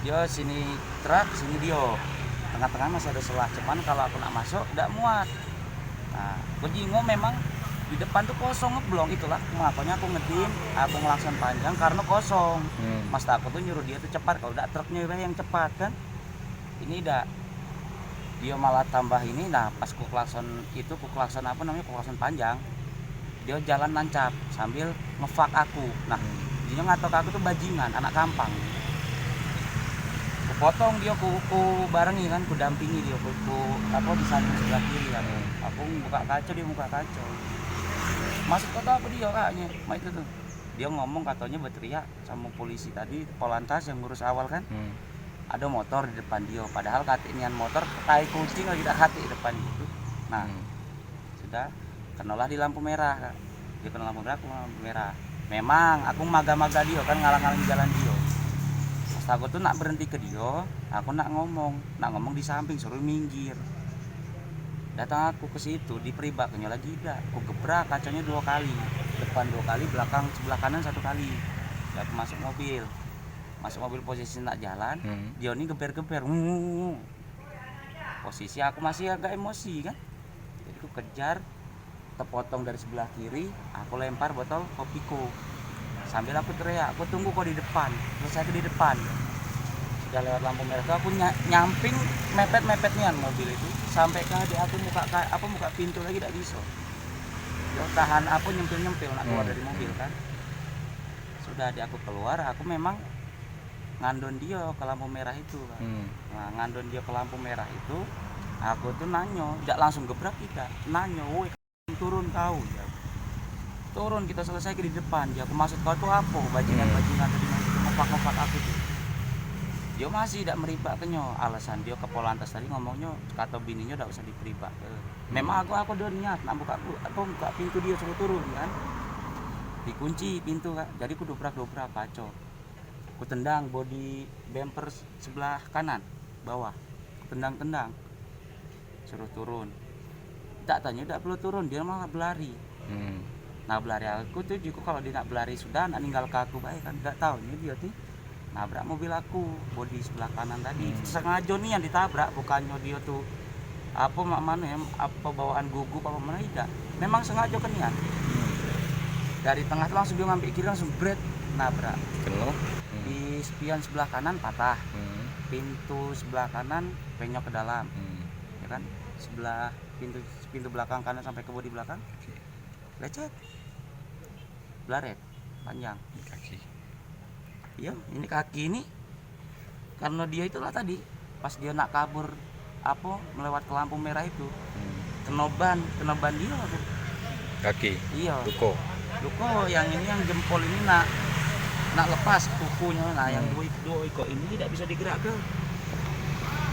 Dia sini truk, sini dia. Tengah-tengah masih ada selah, cuman kalau aku nak masuk tidak muat. Nah, aku bingung memang di depan tuh kosong ngeblong, itulah makanya aku ngedim, aku ngelakson panjang karena kosong. Mas aku tuh nyuruh dia tuh cepat, kalau udah truknya yang cepat kan. Ini udah dia malah tambah ini. Nah pas ku klakson itu, ku klakson apa namanya, ku klakson panjang, dia jalan nancap sambil ngefak aku. Nah dia ngatok aku tuh bajingan, anak kampang. Ku potong dia, ku barengi kan, ku dampingi dia, ku apa di samping sebelah kiri kan. Aku buka kaca, dia buka kaca. Masuk kota apa dia kayaknya, itu tuh. Dia ngomong katanya berteriak sama polisi tadi, Polantas yang ngurus awal kan. Ada motor di depan dia, padahal katinian motor tai kucing lagi tak hati di depan itu. Nah sudah kenalah di lampu merah Kak. Dia kena lampu merah, aku lampu merah. Memang aku maga-maga dia kan, ngalang-ngalang jalan dia. Pas aku tuh nak berhenti ke dia, aku nak ngomong di samping suruh minggir. Datang aku ke situ, di peribaknya lagi dah. Aku gebrak kacanya 2 kali, depan 2 kali, belakang sebelah kanan 1 kali. Ya, aku masuk mobil posisi nak jalan. Dia ini geber-geber, posisi aku masih agak emosi kan, jadi aku kejar, terpotong dari sebelah kiri, aku lempar botol kopiko sambil aku teriak, aku tunggu kok di depan. Terus saya ke di depan, sudah lewat lampu merah itu aku nyamping mepet nian mobil itu sampai ke adik aku, muka pintu lagi tidak bisa. Dia tahan aku nyempil nak keluar dari mobil kan. Sudah adik aku keluar, aku memang ngandon dia ke lampu merah itu kan. Nah ngandon dia ke lampu merah itu, aku tuh nanyo, tidak langsung gebrak kita, nanyo, woi turun kau ya. Turun, kita selesai ke di depan. Dia aku masuk kau tuh apa bajingan tadi masih ngepak aku tuh. Dia masih tidak meribak kenyo, alasan dia ke Polantas tadi ngomongnya kata bininya tidak usah diperibak. Memang aku udah niat nak buka pintu, dia suruh turun kan, dikunci pintu kan, jadi aku dobrak kacau. Aku tendang body bumper sebelah kanan bawah, tendang suruh turun. Tak tanya, tidak perlu turun, dia malah berlari. Nah berlari aku tuh juga, kalau dia nak berlari sudah nak ninggal ke aku baik kan, tidak tahu nih dia tuh nabrak mobil aku body sebelah kanan tadi. Sengaja nih yang ditabrak, bukannya dia tuh apa mana ya, apa bawaan gugup apa mana, tidak, memang sengaja kan ya. Dari tengah langsung dia ngambil kiri, langsung bret nabrak. Di spion sebelah kanan patah, pintu sebelah kanan penyok ke dalam, ya kan, sebelah pintu belakang kanan sampai ke bodi belakang lecet, blaret panjang kaki. Iya, ini kaki ini karena dia itulah tadi pas dia nak kabur apa melewat ke lampu merah itu, kena ban dia tuh kaki. Iya, luko yang ini, yang jempol ini nak lepas kukunya. Nah yang dua iko ini tidak bisa digerakkan.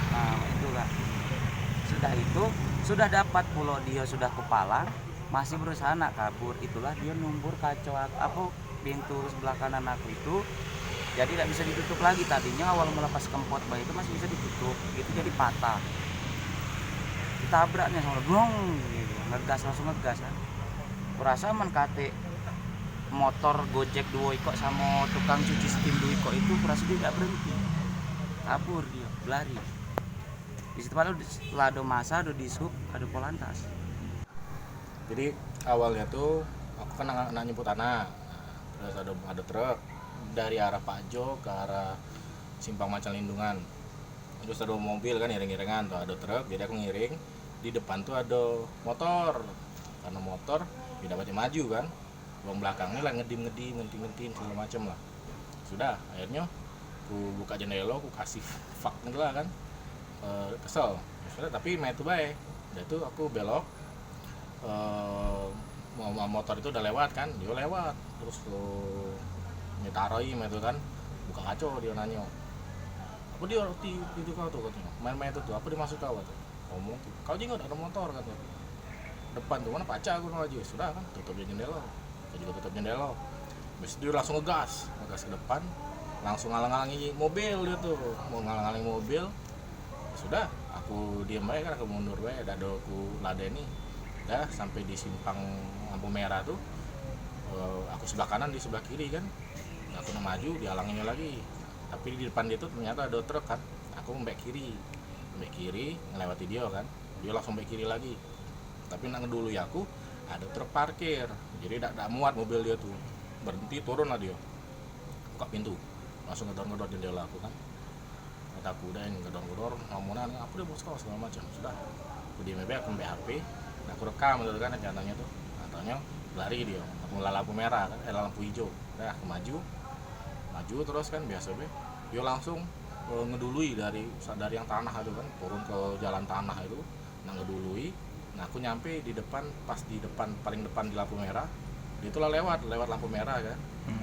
Nah itu kan, sudah itu sudah dapat pulau, dia sudah kepalang, masih berusaha nak kabur. Itulah dia numbur kacau apa pintu sebelah kanan aku itu, jadi tidak bisa ditutup lagi. Tadinya awal melepas kempot bayi itu masih bisa ditutup, itu jadi patah. Ditabraknya sama blong gitu, langsung ngegas kan. Kurasa menkate motor Gojek 2 iko sama tukang cuci steam 2 iko itu, kurasa dia tidak berhenti, kabur dia, berlari. Di situ padahal lado masa, ada dishub, ada Polantas. Jadi awalnya tuh aku kan nak nyebut anak, terus ada truk dari arah Pakjo ke arah Simpang Macan Lindungan. Terus ada mobil kan iring-iringan tuh, ada truk, jadi aku ngiring. Di depan tuh ada motor, karena motor tidak dapat maju kan. Belum belakangnya lah ngedim segala macam lah. Sudah akhirnya aku buka jendela, aku kasih fak lah kan, kesel. Sudah, tapi main itu baik. Udah tuh aku belok, motor itu udah lewat kan, dia lewat terus nyetaroi itu kan, buka kaca, dia nanya apa dia itu kau tuh katanya, main itu tuh apa dimaksud kau tuh, ngomong tuh kau juga ada motor kan depan tuh, mana pacar aku aja. Sudah kan, tutup jendela, aku juga tutup jendela. Habis dia langsung ngegas ke depan, langsung ngalang-ngalangi mobil. Dia tuh mau ngalang-ngalangi mobil. Sudah, aku diem aja kan, aku mundur aja, dado aku ladeni. Udah sampai di simpang lampu merah tuh, aku sebelah kanan, di sebelah kiri kan, aku maju, dihalanginya lagi. tapi di depan dia tuh ternyata ada truk kan. Aku membek kiri ngelewati dia kan, dia langsung belok kiri lagi, tapi nak ngedului aku ada truk parkir, jadi tidak muat mobil dia tuh, berhenti, turun lah dia, buka pintu, langsung ngedor jendela aku kan. Kataku udah ini ngedor ngomongan apa dia bos kau segala macam. Sudah aku diem aja, aku ambil HP, nah aku rekam gitu kan katanya tuh, katanya lari dia, aku lampu merah kan, lampu hijau, udah aku maju terus kan biasa be, dia langsung ngedului dari yang tanah itu kan, turun ke jalan tanah itu, nah ngedului, nah aku nyampe di depan, pas di depan paling depan di lampu merah, dia itulah lewat lampu merah kan,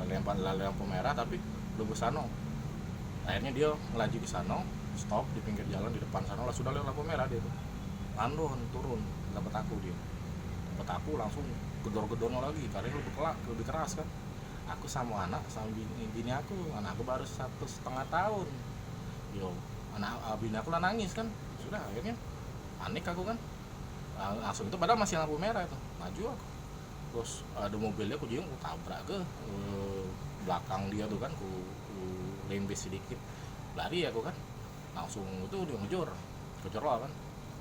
lewat lampu merah tapi belum ke sana. Akhirnya dia melaju ke sana, stop di pinggir jalan di depan sana, lah sudah lewat lampu merah dia tuh, turun, dapat aku langsung gedor-gedornya lagi, karena lebih keras kan. Aku sama bini aku baru 1,5 tahun. Bini aku lah nangis kan. Sudah akhirnya panik aku kan. Langsung itu padahal masih lampu merah itu. Maju aku. Terus ada mobilnya aku juga tabrak ke belakang dia tuh kan, ku lembes sedikit. Lari aku kan. Langsung itu dia kejar lah kan.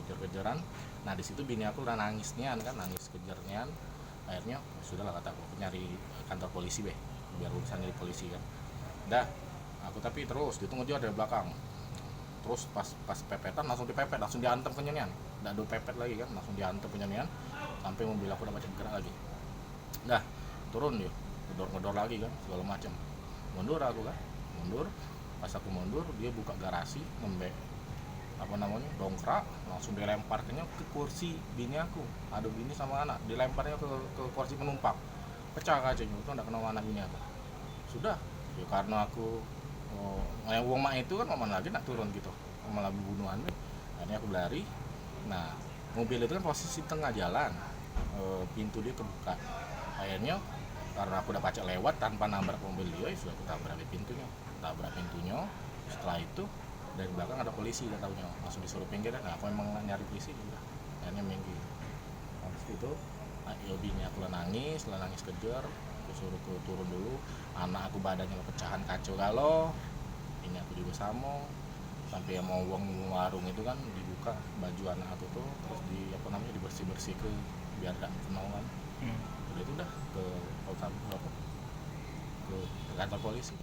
Kejar-kejaran. Nah di situ bini aku udah nangis kejarnya. Akhirnya sudahlah kataku, nyari kantor polisi biar urusan dari polisi kan. Dah aku tapi terus dia tunggu dia dari belakang, terus pas pepetan langsung diantem ke nyanyian, nggak ada pepet lagi kan, langsung diantem ke nyanyian sampai mobil aku udah macam gerak lagi. Dah turun dia ngedor lagi kan segala macam, mundur pas aku mundur dia buka garasi, ngembek dongkrak, langsung dilemparkannya ke kursi bini aku, ada bini sama anak, dilemparnya ke kursi penumpang, pecah kacanya, itu nggak kena mana bini aku. Sudah ya karena aku uang mak itu kan mana lagi nak turun gitu, malah bunuhan. Akhirnya aku lari. Nah mobil itu kan posisi tengah jalan, pintu dia kebuka. Akhirnya karena aku udah pacak lewat tanpa nabrak mobil dia, sudah aku tabrak pintunya. Setelah itu dari belakang ada polisi, gak taunya langsung disuruh pinggir. Nah aku emang nyari polisi juga, akhirnya minggir. Habis itu bini aku lah nangis kejar, aku suruh turun dulu. Anak aku badannya pecahan kacau galau, ini aku juga sama, sampai yang mau uang warung itu kan dibuka baju anak aku tuh, terus dibersih ke biar gak kenal kan. Udah itu dah ke kantor polisi.